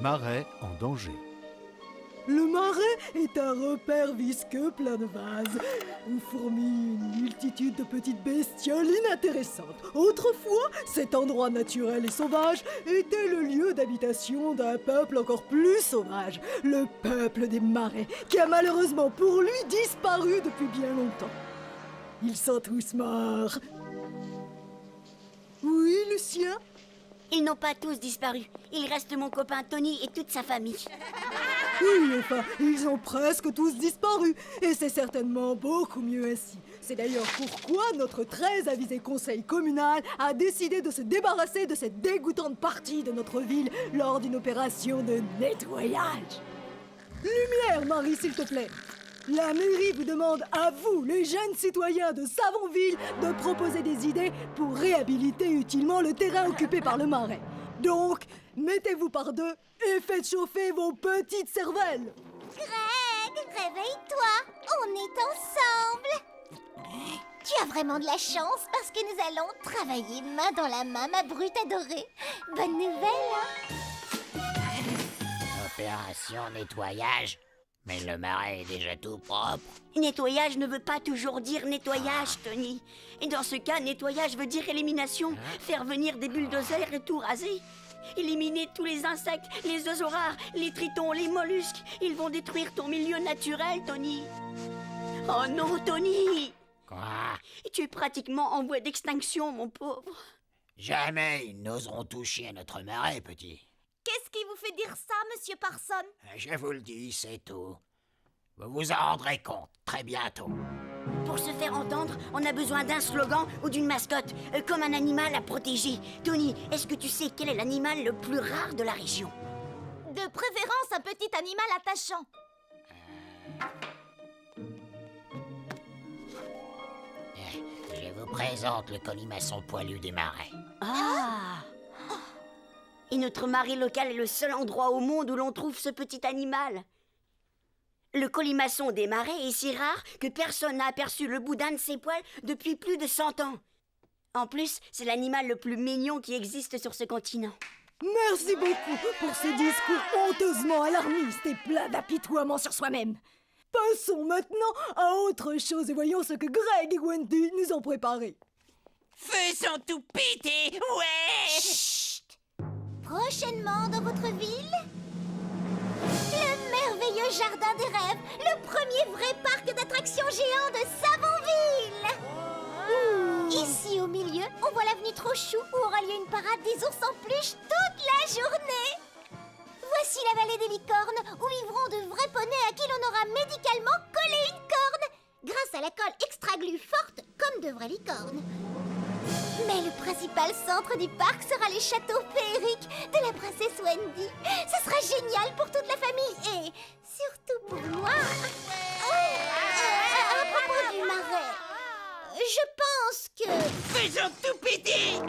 marais en danger. Le marais est un repère visqueux plein de vases, où fourmillent une multitude de petites bestioles inintéressantes. Autrefois, cet endroit naturel et sauvage était le lieu d'habitation d'un peuple encore plus sauvage, le peuple des marais, qui a malheureusement pour lui disparu depuis bien longtemps. Ils sont tous morts. Oui, Lucien? Ils n'ont pas tous disparu. Il reste mon copain Tony et toute sa famille. Oui, enfin, ils ont presque tous disparu, et c'est certainement beaucoup mieux ainsi. C'est d'ailleurs pourquoi notre très avisé conseil communal a décidé de se débarrasser de cette dégoûtante partie de notre ville lors d'une opération de nettoyage. Lumière, Marie, s'il te plaît. La mairie vous demande à vous, les jeunes citoyens de Savonville, de proposer des idées pour réhabiliter utilement le terrain occupé par le marais. Donc, mettez-vous par deux et faites chauffer vos petites cervelles. Greg, réveille-toi, on est ensemble. Tu as vraiment de la chance parce que nous allons travailler main dans la main, ma brute adorée. Bonne nouvelle, hein? Opération nettoyage. Mais le marais est déjà tout propre. Nettoyage ne veut pas toujours dire nettoyage, Tony. Et dans ce cas, nettoyage veut dire élimination. Faire venir des bulldozers et tout raser. Éliminer tous les insectes, les oiseaux rares, les tritons, les mollusques. Ils vont détruire ton milieu naturel, Tony. Oh non, Tony! Quoi? Tu es pratiquement en voie d'extinction, mon pauvre. Jamais ils n'oseront toucher à notre marais, petit. Qu'est-ce qui vous fait dire ça, monsieur Parson? Je vous le dis, c'est tout. Vous vous en rendrez compte très bientôt. Pour se faire entendre, on a besoin d'un slogan ou d'une mascotte, comme un animal à protéger. Tony, est-ce que tu sais quel est l'animal le plus rare de la région? De préférence, un petit animal attachant. Je vous présente le colimaçon poilu des marais. Ah! Et notre marais local est le seul endroit au monde où l'on trouve ce petit animal. Le colimaçon des marais est si rare que personne n'a aperçu le bout d'un de ses poils depuis plus de 100 ans. En plus, c'est l'animal le plus mignon qui existe sur ce continent. Merci beaucoup pour ces discours honteusement alarmistes et pleins d'apitoiement sur soi-même. Passons maintenant à autre chose et voyons ce que Greg et Wendy nous ont préparé. Faisons tout péter, ouais! Chut! Prochainement dans votre ville, le merveilleux jardin des rêves, le premier vrai parc d'attractions géant de Savonville. Ici au milieu, on voit l'avenue Trochou où aura lieu une parade des ours en peluche toute la journée. Voici la vallée des licornes où vivront de vrais poneys à qui l'on aura médicalement collé une corne grâce à la colle extra glue forte comme de vraies licornes. Mais le principal centre du parc sera les châteaux féeriques de la princesse Wendy. Ce sera génial pour toute la famille et surtout pour moi. À propos du marais, je pense que... Faisons tout péter!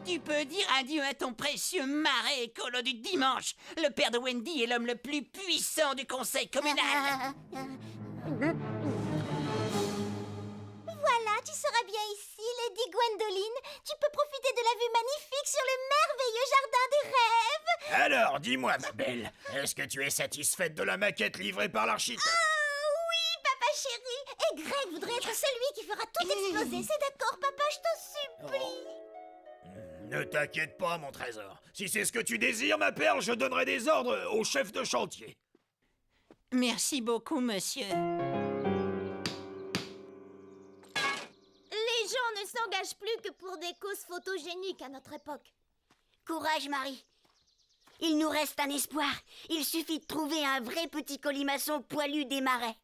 Tu peux dire adieu à ton précieux marais écolo du dimanche. Le père de Wendy est l'homme le plus puissant du conseil communal. Voilà, tu seras bien ici, Lady Gwendoline. Tu peux profiter de la vue magnifique sur le merveilleux jardin des rêves. Alors, dis-moi, ma belle, est-ce que tu es satisfaite de la maquette livrée par l'architecte? Oui, papa chéri. Et Greg voudrait être celui qui fera tout exploser. C'est d'accord, papa, je t'en supplie. Ne t'inquiète pas, mon trésor. Si c'est ce que tu désires, ma perle, je donnerai des ordres au chef de chantier. Merci beaucoup, monsieur. Les gens ne s'engagent plus que pour des causes photogéniques à notre époque. Courage, Marie. Il nous reste un espoir. Il suffit de trouver un vrai petit colimaçon poilu des marais.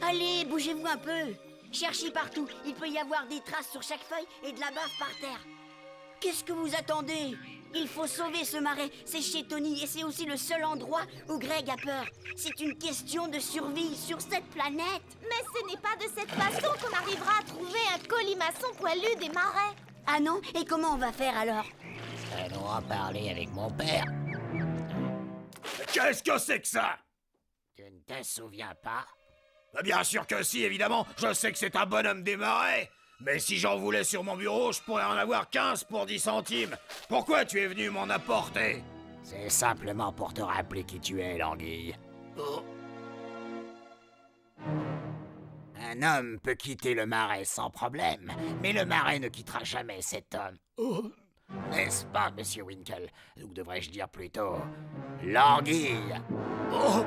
Allez, bougez-vous un peu. Cherchez partout. Il peut y avoir des traces sur chaque feuille et de la bave par terre. Qu'est-ce que vous attendez? Il faut sauver ce marais. C'est chez Tony et c'est aussi le seul endroit où Greg a peur. C'est une question de survie sur cette planète. Mais ce n'est pas de cette façon qu'on arrivera à trouver un colimaçon poilu des marais. Ah non? Et comment on va faire alors? Allons en parler avec mon père. Qu'est-ce que c'est que ça? Tu ne te souviens pas? Bien sûr que si, évidemment. Je sais que c'est un bonhomme des marais. Mais si j'en voulais sur mon bureau, je pourrais en avoir 15 pour 10 centimes. Pourquoi tu es venu m'en apporter? C'est simplement pour te rappeler qui tu es, l'anguille. Oh. Un homme peut quitter le marais sans problème, mais le marais ne quittera jamais cet homme. Oh. N'est-ce pas, monsieur Winkle? Ou devrais-je dire plutôt... l'anguille. Oh.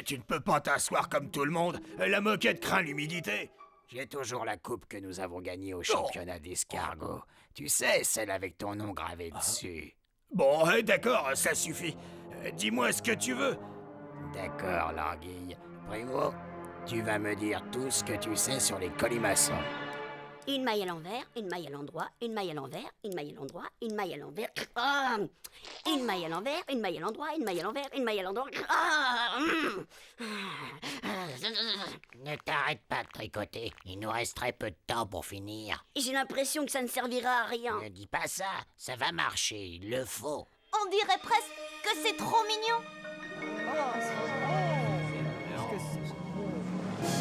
Tu ne peux pas t'asseoir comme tout le monde. La moquette craint l'humidité. J'ai toujours la coupe que nous avons gagnée au championnat d'escargot. Tu sais, celle avec ton nom gravé dessus. Bon, d'accord, ça suffit. Dis-moi ce que tu veux. D'accord, l'anguille. Primo, tu vas me dire tout ce que tu sais sur les colimaçons. Une maille à l'envers, une maille à l'endroit, une maille à l'envers, une maille à l'endroit, une maille à l'envers. Ah, une maille à l'envers, une maille à l'endroit, une maille à l'envers, une maille à l'endroit. Ah, Ne t'arrête pas de tricoter. Il nous reste très peu de temps pour finir. J'ai l'impression que ça ne servira à rien. Ne dis pas ça. Ça va marcher. Il le faut. On dirait presque que c'est trop mignon.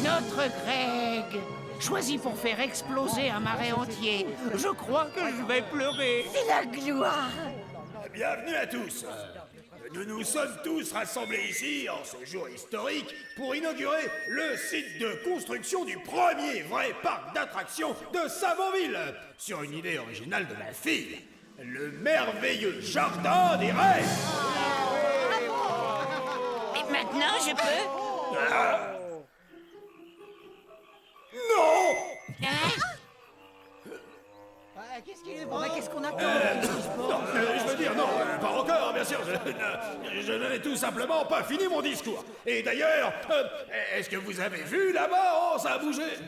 Notre Greg, choisi pour faire exploser un marais entier. Je crois que je vais pleurer. C'est la gloire. Bienvenue à tous. Nous nous sommes tous rassemblés ici, en ce jour historique, pour inaugurer le site de construction du premier vrai parc d'attractions de Savonville, sur une idée originale de ma fille, le merveilleux jardin des rêves. Et maintenant, je peux? Non! Qu'est-ce qu'on attend Non, je veux dire non, pas encore, bien sûr. Je n'ai tout simplement pas fini mon discours. Et d'ailleurs, est-ce que vous avez vu là-bas? Oh, ça a bougé.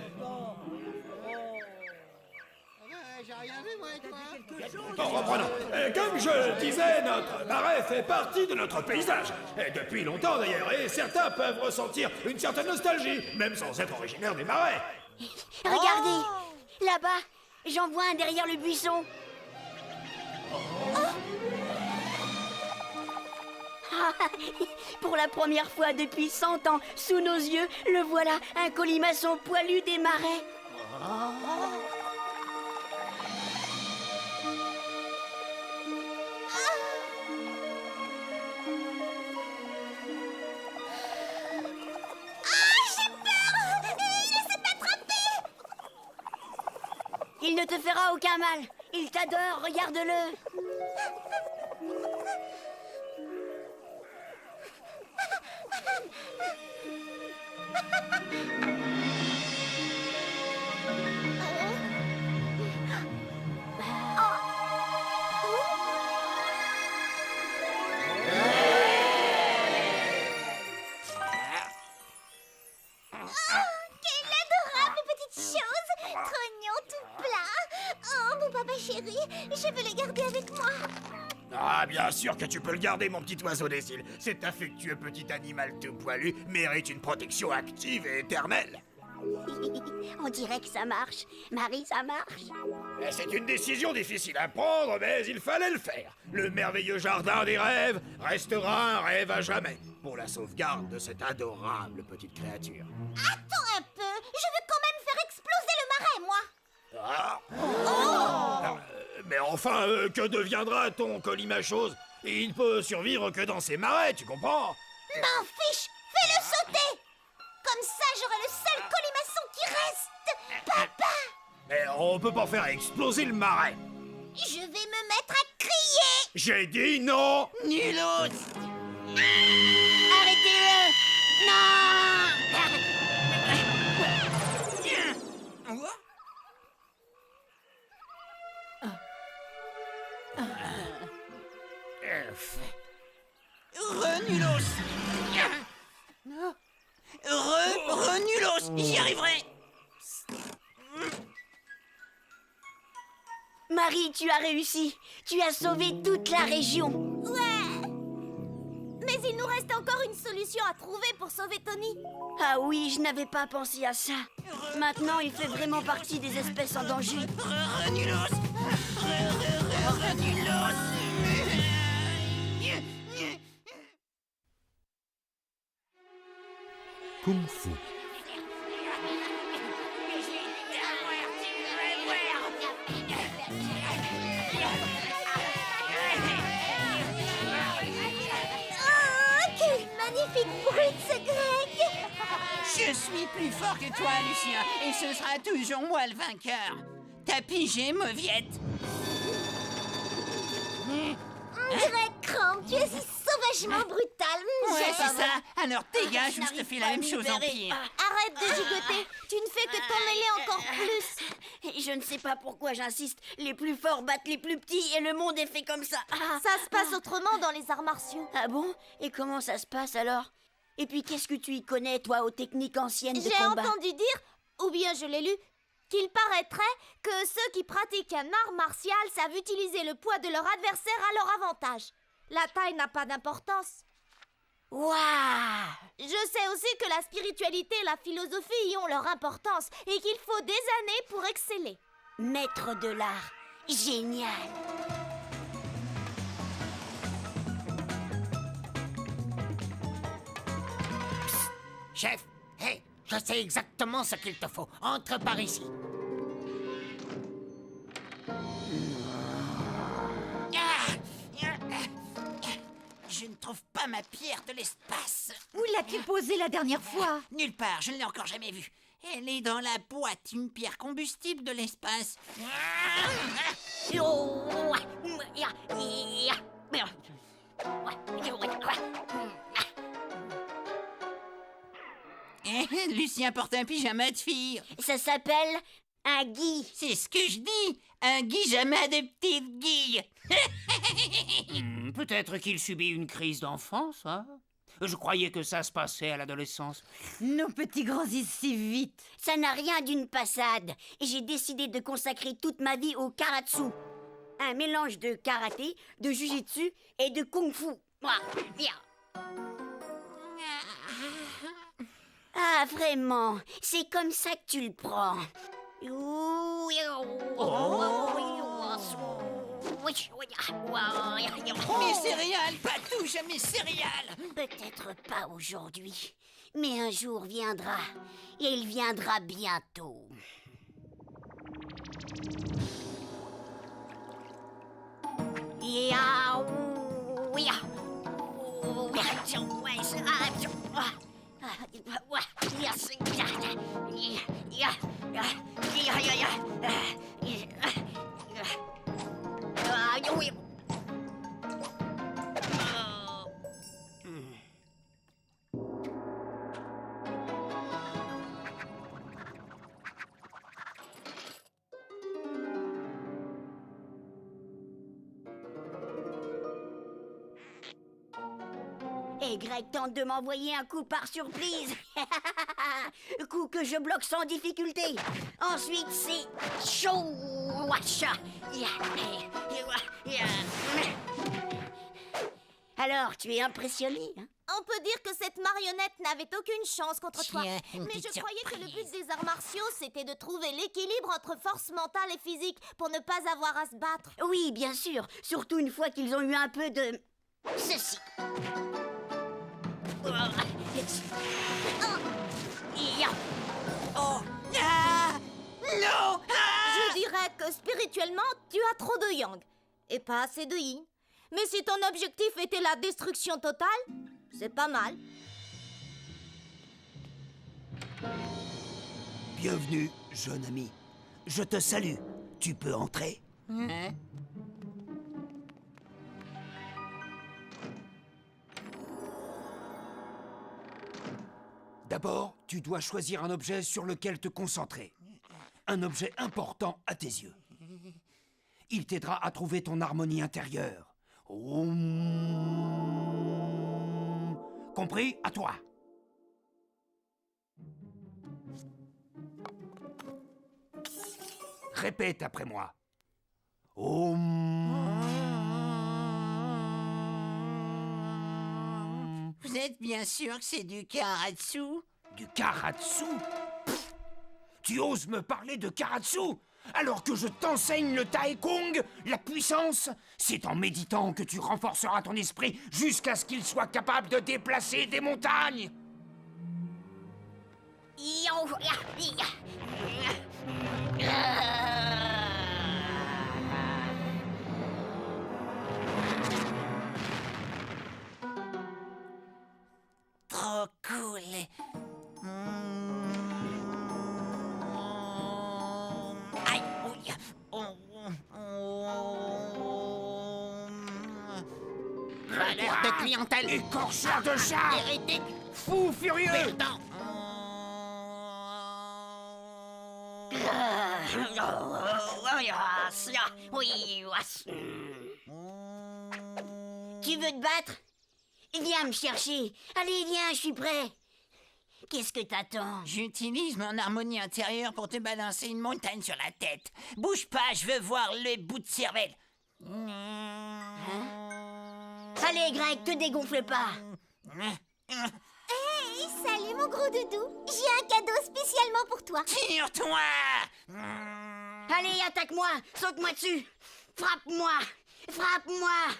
Bon, reprenons. Comme je disais, notre marais fait partie de notre paysage. Et depuis longtemps d'ailleurs, et certains peuvent ressentir une certaine nostalgie, même sans être originaires des marais. Regardez, là-bas, j'en vois un derrière le buisson. Ah, pour la première fois depuis 100 ans, sous nos yeux, le voilà, un colimaçon poilu des marais. Il ne te fera aucun mal. Il t'adore, regarde-le. Quelle adorable petite chose! Trognon tout plat! Oh, mon papa chéri, je veux le garder avec moi! Ah, bien sûr que tu peux le garder, mon petit oiseau des îles. Cet affectueux petit animal tout poilu mérite une protection active et éternelle. On dirait que ça marche. Marie, ça marche. C'est une décision difficile à prendre, mais il fallait le faire. Le merveilleux jardin des rêves restera un rêve à jamais, pour la sauvegarde de cette adorable petite créature. Attends un peu, je veux quand même faire exploser le marais, moi! Mais enfin, que deviendra ton colimachose? Il ne peut survivre que dans ces marais, tu comprends? M'en fiche! Fais-le sauter! Comme ça, j'aurai le seul colimaçon qui reste! Papa! Mais on peut pas faire exploser le marais. Je vais me mettre à crier! J'ai dit non! Nulos! Arrêtez-le! Non! Renulos! Renulos! J'y arriverai! Marie, tu as réussi. Tu as sauvé toute la région. Ouais! Mais il nous reste encore une solution à trouver pour sauver Tony. Ah oui, je n'avais pas pensé à ça. Maintenant, il fait vraiment partie des espèces en danger. Renulos! Renulos! kung-fu. Oh, quel magnifique brute, Greg! Je suis plus fort que toi, Lucien, et ce sera toujours moi le vainqueur. T'as pigé, mauviette? Greg Cramp, tu es si sauvagement brutal. Ouais, J'adore. c'est ça. Alors dégage ou je te fais la même chose en pire. Arrête de gigoter, tu ne fais que t'emmêler encore plus. Et je ne sais pas pourquoi j'insiste. Les plus forts battent les plus petits et le monde est fait comme ça. Ça se passe autrement dans les arts martiaux. Ah bon? Et comment ça se passe alors? Et puis qu'est-ce que tu y connais, toi, aux techniques anciennes de J'ai combat? entendu dire, ou bien je l'ai lu, qu'il paraîtrait que ceux qui pratiquent un art martial savent utiliser le poids de leur adversaire à leur avantage. La taille n'a pas d'importance. Waouh! Je sais aussi que la spiritualité et la philosophie y ont leur importance et qu'il faut des années pour exceller. Maître de l'art. Génial! Psst, chef, hé, je sais exactement ce qu'il te faut. Entre par ici. Je ne trouve pas ma pierre de l'espace. Où l'as-tu posée la dernière fois? Nulle part, je ne l'ai encore jamais vue. Elle est dans la boîte, une pierre combustible de l'espace. Lucien porte un pyjama de fille. Ça s'appelle un gui. C'est ce que je dis. Un pyjama de petite guille. Peut-être qu'il subit une crise d'enfance, hein? Je croyais que ça se passait à l'adolescence. Nos petits grandissent si vite. Ça n'a rien d'une passade. Et j'ai décidé de consacrer toute ma vie au karatsu. Un mélange de karaté, de jujitsu et de kung-fu. Ah, vraiment, c'est comme ça que tu le prends. Mes céréales, pas tout, jamais céréales. Peut-être pas aujourd'hui, mais un jour viendra. Et il viendra bientôt. Et Greg tente de m'envoyer un coup par surprise. Coup que je bloque sans difficulté. Ensuite, c'est chaud. Alors, tu es impressionné, hein? On peut dire que cette marionnette n'avait aucune chance contre toi. Tiens, une Mais je petite croyais que le but surprise. des arts martiaux, c'était de trouver l'équilibre entre force mentale et physique pour ne pas avoir à se battre. Oui, bien sûr. Surtout une fois qu'ils ont eu un peu de... ceci. Oh, ah, non, ah. Je dirais que spirituellement, tu as trop de yang et pas assez de yin. Mais si ton objectif était la destruction totale, c'est pas mal. Bienvenue, jeune ami. Je te salue. Tu peux entrer. Hein? D'abord, tu dois choisir un objet sur lequel te concentrer. Un objet important à tes yeux. Il t'aidera à trouver ton harmonie intérieure. Om. Compris? À toi. Répète après moi. Om. Vous êtes bien sûr que c'est du karatsu? Du karatsu? Pff, tu oses me parler de karatsu alors que je t'enseigne le taekwondo, la puissance? C'est en méditant que tu renforceras ton esprit jusqu'à ce qu'il soit capable de déplacer des montagnes. Trop cool. Aïe, ouïe. Voleur de clientèle. Écorcheur de chat! Hérétique. Fou furieux! Perdant. Tu veux te battre? Viens me chercher. Allez, viens, je suis prêt. Qu'est-ce que t'attends? J'utilise mon harmonie intérieure pour te balancer une montagne sur la tête. Bouge pas, je veux voir les bouts de cervelle. Allez, Greg, te dégonfle pas. Hey, salut mon gros doudou. J'ai un cadeau spécialement pour toi. Tire-toi! Allez, attaque-moi. Saute-moi dessus. Frappe-moi. Frappe-moi.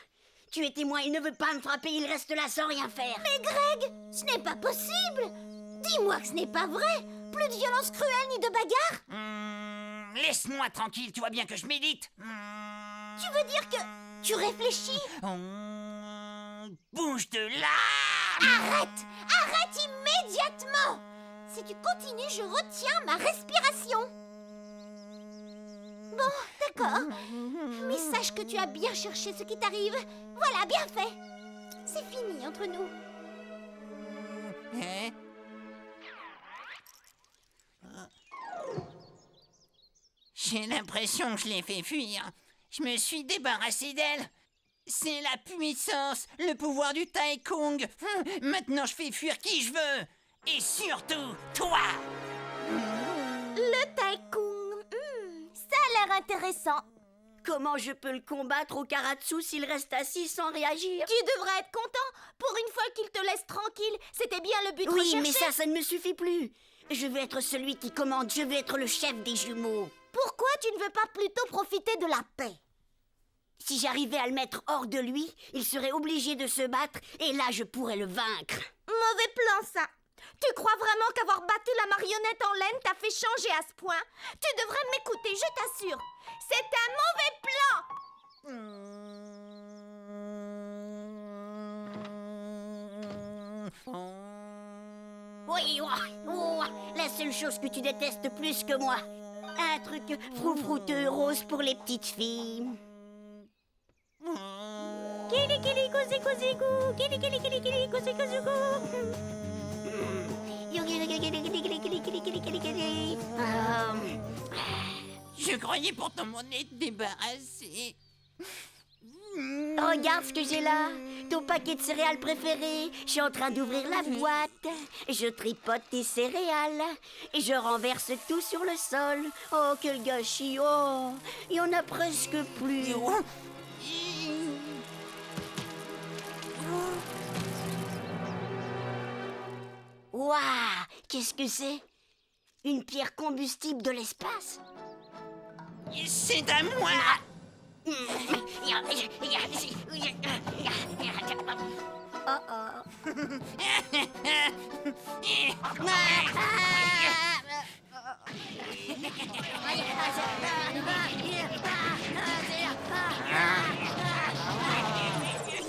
Tu es témoin, il ne veut pas me frapper, il reste là sans rien faire. Mais Greg, ce n'est pas possible. Dis-moi que ce n'est pas vrai. Plus de violence cruelle ni de bagarre. Laisse-moi tranquille, tu vois bien que je médite. Tu veux dire que tu réfléchis? Bouge de là! Arrête! Arrête immédiatement! Si tu continues, je retiens ma respiration. Bon, d'accord. Mais sache que tu as bien cherché ce qui t'arrive. Voilà, bien fait. C'est fini entre nous. Hein? J'ai l'impression que je l'ai fait fuir. Je me suis débarrassé d'elle. C'est la puissance, le pouvoir du Tai Kung. Maintenant, je fais fuir qui je veux. Et surtout, toi. Le Tai Kung. Ça a l'air intéressant. Comment je peux le combattre au karatsu s'il reste assis sans réagir? Tu devrais être content. Pour une fois qu'il te laisse tranquille. C'était bien le but Oui, recherché. mais ça ne me suffit plus. Je veux être celui qui commande, je veux être le chef des jumeaux. Pourquoi tu ne veux pas plutôt profiter de la paix? Si j'arrivais à le mettre hors de lui, il serait obligé de se battre et là je pourrais le vaincre. Mauvais plan, ça. Tu crois vraiment qu'avoir battu la marionnette en laine t'a fait changer à ce point? Tu devrais m'écouter, je t'assure. C'est un mauvais plan. Oui, la seule chose que tu détestes plus que moi. Un truc froufrouteux rose pour les petites filles. Kili kili kozi kozi kou. Kili kili kili kili kozi kozi kou. Je croyais pourtant m'en être débarrassé. Regarde ce que j'ai là. Ton paquet de céréales préféré. Je suis en train d'ouvrir la boîte. Je tripote tes céréales. Et je renverse tout sur le sol. Oh, quel gâchis. Oh, il y en a presque plus. Waouh, qu'est-ce que c'est? Une pierre combustible de l'espace? C'est à moi.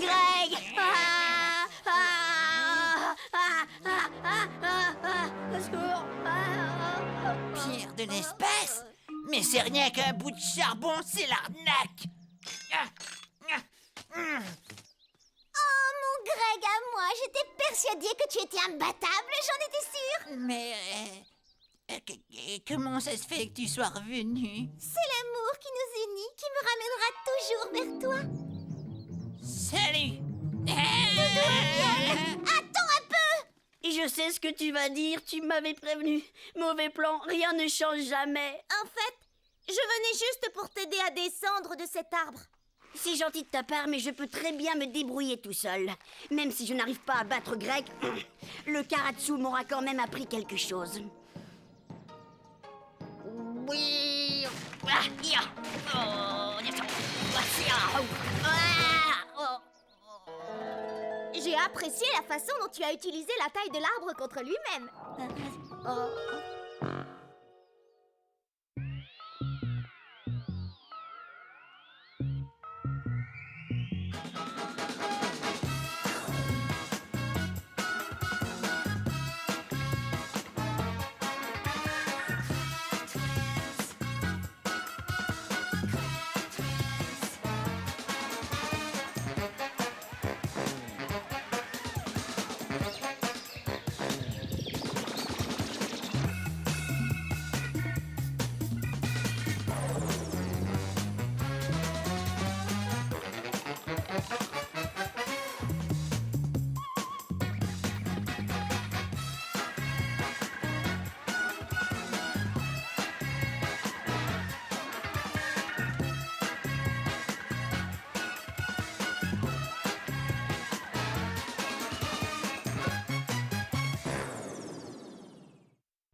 Greg! Au secours! Pierre de l'espace? Mais c'est rien qu'un bout de charbon, c'est l'arnaque. Oh, mon Greg à moi, j'étais persuadée que tu étais imbattable, j'en étais sûre. Mais comment ça se fait que tu sois revenu? C'est l'amour qui nous unit, qui me ramènera toujours vers toi. Salut. Attends un peu! Et je sais ce que tu vas dire, tu m'avais prévenu. Mauvais plan, rien ne change jamais. En fait, je venais juste pour t'aider à descendre de cet arbre. C'est gentil de ta part, mais je peux très bien me débrouiller tout seul. Même si je n'arrive pas à battre Greg, le karatsu m'aura quand même appris quelque chose. Oui. J'ai apprécié la façon dont tu as utilisé la taille de l'arbre contre lui-même. Oh.